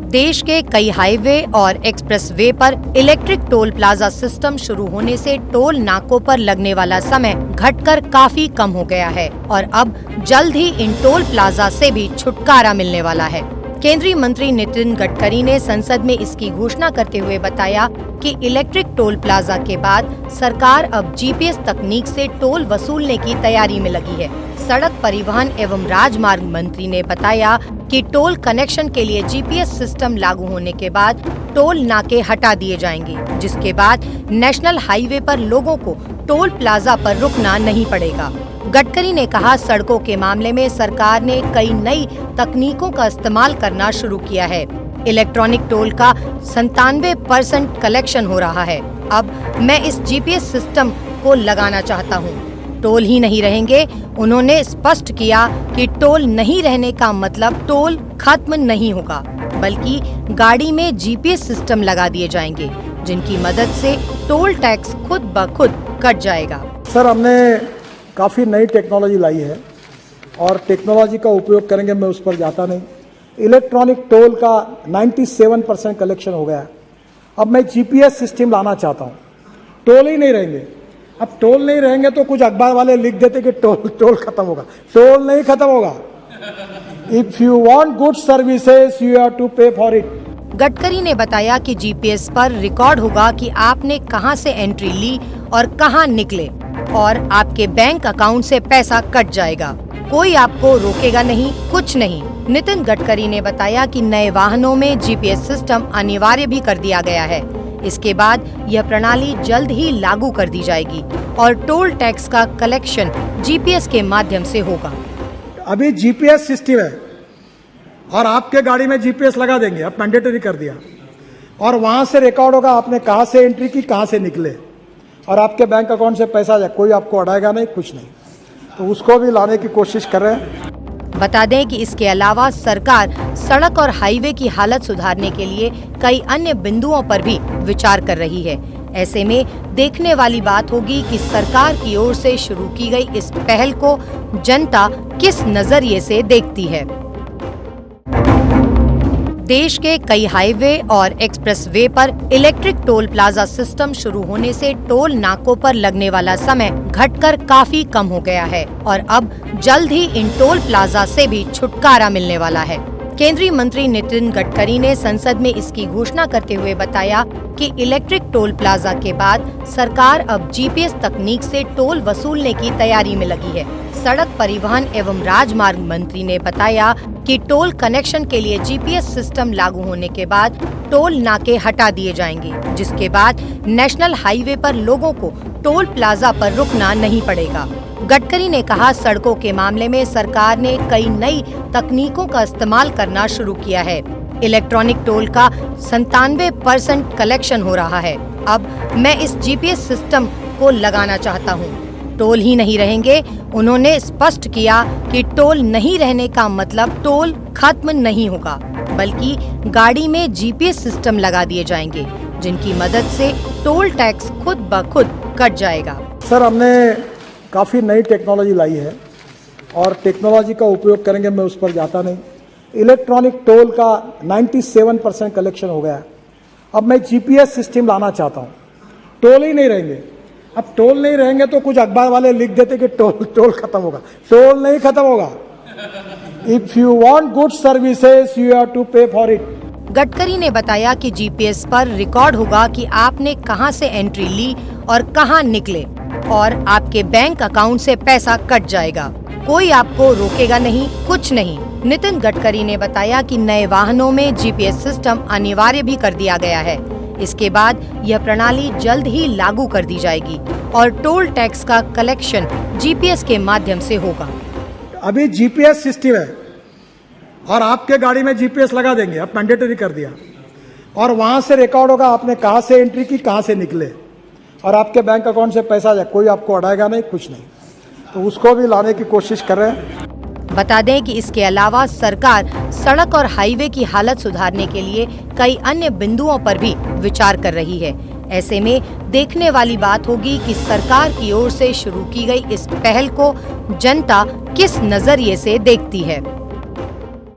देश के कई हाईवे और एक्सप्रेसवे पर इलेक्ट्रिक टोल प्लाजा सिस्टम शुरू होने से टोल नाकों पर लगने वाला समय घटकर काफी कम हो गया है और अब जल्द ही इन टोल प्लाजा से भी छुटकारा मिलने वाला है। केंद्रीय मंत्री नितिन गडकरी ने संसद में इसकी घोषणा करते हुए बताया कि इलेक्ट्रिक टोल प्लाजा के बाद सरकार अब जीपीएस तकनीक से टोल वसूलने की तैयारी में लगी है। सड़क परिवहन एवं राजमार्ग मंत्री ने बताया कि टोल कनेक्शन के लिए जीपीएस सिस्टम लागू होने के बाद टोल नाके हटा दिए जाएंगे, जिसके बाद नेशनल हाईवे पर लोगों को टोल प्लाजा पर रुकना नहीं पड़ेगा। गडकरी ने कहा, सड़कों के मामले में सरकार ने कई नई तकनीकों का इस्तेमाल करना शुरू किया है। इलेक्ट्रॉनिक टोल का 97% कलेक्शन हो रहा है। अब मैं इस जीपीएस सिस्टम को लगाना चाहता हूँ। टोल ही नहीं रहेंगे। उन्होंने स्पष्ट किया कि टोल नहीं रहने का मतलब टोल खत्म नहीं होगा, बल्कि गाड़ी में जीपीएस सिस्टम लगा दिए जाएंगे, जिनकी मदद से टोल टैक्स खुद ब खुद कट जाएगा। सर, हमने काफ़ी नई टेक्नोलॉजी लाई है और टेक्नोलॉजी का उपयोग करेंगे, मैं उस पर जाता नहीं। इलेक्ट्रॉनिक टोल का 97% कलेक्शन हो गया है। अब मैं जीपीएस सिस्टम लाना चाहता हूँ। टोल ही नहीं रहेंगे। अब टोल नहीं रहेंगे तो कुछ अखबार वाले लिख देते कि टोल खत्म होगा। टोल नहीं खत्म होगा। If you want good services you have to pay for it. Gadkari ने बताया कि जीपीएस पर रिकॉर्ड होगा कि आपने कहां से एंट्री ली और कहां निकले, और आपके बैंक अकाउंट से पैसा कट जाएगा। कोई आपको रोकेगा नहीं, कुछ नहीं। नितिन गडकरी ने बताया कि नए वाहनों में जीपीएस सिस्टम अनिवार्य भी कर दिया गया है। इसके बाद यह प्रणाली जल्द ही लागू कर दी जाएगी और टोल टैक्स का कलेक्शन जीपीएस के माध्यम से होगा। अभी जीपीएस सिस्टम है और आपके गाड़ी में जीपीएस लगा देंगे, अब मैंडेटरी कर दिया, और वहां से रिकॉर्ड होगा आपने कहां से एंट्री की, कहां से निकले, और आपके बैंक अकाउंट से पैसा जाए। कोई आपको अड़ाएगा नहीं, कुछ नहीं। तो उसको भी लाने की कोशिश कर रहे हैं। बता दें कि इसके अलावा सरकार सड़क और हाईवे की हालत सुधारने के लिए कई अन्य बिंदुओं पर भी विचार कर रही है। ऐसे में देखने वाली बात होगी कि सरकार की ओर से शुरू की गई इस पहल को जनता किस नजरिए से देखती है। देश के कई हाईवे और एक्सप्रेसवे पर इलेक्ट्रिक टोल प्लाजा सिस्टम शुरू होने से टोल नाकों पर लगने वाला समय घटकर काफी कम हो गया है और अब जल्द ही इन टोल प्लाजा से भी छुटकारा मिलने वाला है। केंद्रीय मंत्री नितिन गडकरी ने संसद में इसकी घोषणा करते हुए बताया कि इलेक्ट्रिक टोल प्लाजा के बाद सरकार अब जीपीएस तकनीक से टोल वसूलने की तैयारी में लगी है। सड़क परिवहन एवं राजमार्ग मंत्री ने बताया कि टोल कनेक्शन के लिए जीपीएस सिस्टम लागू होने के बाद टोल नाके हटा दिए जाएंगे, जिसके बाद नेशनल हाईवे पर लोगों को टोल प्लाजा पर रुकना नहीं पड़ेगा। गडकरी ने कहा, सड़कों के मामले में सरकार ने कई नई तकनीकों का इस्तेमाल करना शुरू किया है। इलेक्ट्रॉनिक टोल का 97% कलेक्शन हो रहा है। अब मैं इस जीपीएस सिस्टम को लगाना चाहता हूँ। टोल ही नहीं रहेंगे। उन्होंने स्पष्ट किया कि टोल नहीं रहने का मतलब टोल खत्म नहीं होगा, बल्कि गाड़ी में जीपीएस सिस्टम लगा दिए जाएंगे, जिनकी मदद से टोल टैक्स खुद ब खुद कट जाएगा। सर, हमने काफ़ी नई टेक्नोलॉजी लाई है और टेक्नोलॉजी का उपयोग करेंगे, मैं उस पर जाता नहीं। इलेक्ट्रॉनिक टोल का 97% कलेक्शन हो गया है। अब मैं जीपीएस सिस्टम लाना चाहता हूँ। टोल ही नहीं रहेंगे। अब टोल नहीं रहेंगे तो कुछ अखबार वाले लिख देते कि टोल खत्म होगा। टोल नहीं खत्म होगा। If you want good services you have to pay for it. Gadkari ने बताया कि जीपीएस पर रिकॉर्ड होगा कि आपने कहां से एंट्री ली और कहां निकले, और आपके बैंक अकाउंट से पैसा कट जाएगा। कोई आपको रोकेगा नहीं, कुछ नहीं। नितिन गडकरी ने बताया कि नए वाहनों में जीपीएस सिस्टम अनिवार्य भी कर दिया गया है। इसके बाद यह प्रणाली जल्द ही लागू कर दी जाएगी और टोल टैक्स का कलेक्शन जीपीएस के माध्यम से होगा। अभी जीपीएस सिस्टम है और आपके गाड़ी में जीपीएस लगा देंगे, अब मैंडेटरी कर दिया, और वहां से रिकॉर्ड होगा आपने कहां से एंट्री की, कहां से निकले, और आपके बैंक अकाउंट से पैसा जाए। कोई आपको अड़ाएगा नहीं, कुछ नहीं। तो उसको भी लाने की कोशिश कर रहे हैं। बता दें कि इसके अलावा सरकार सड़क और हाईवे की हालत सुधारने के लिए कई अन्य बिंदुओं पर भी विचार कर रही है। ऐसे में देखने वाली बात होगी कि सरकार की ओर से शुरू की गई इस पहल को जनता किस नजरिए से देखती है।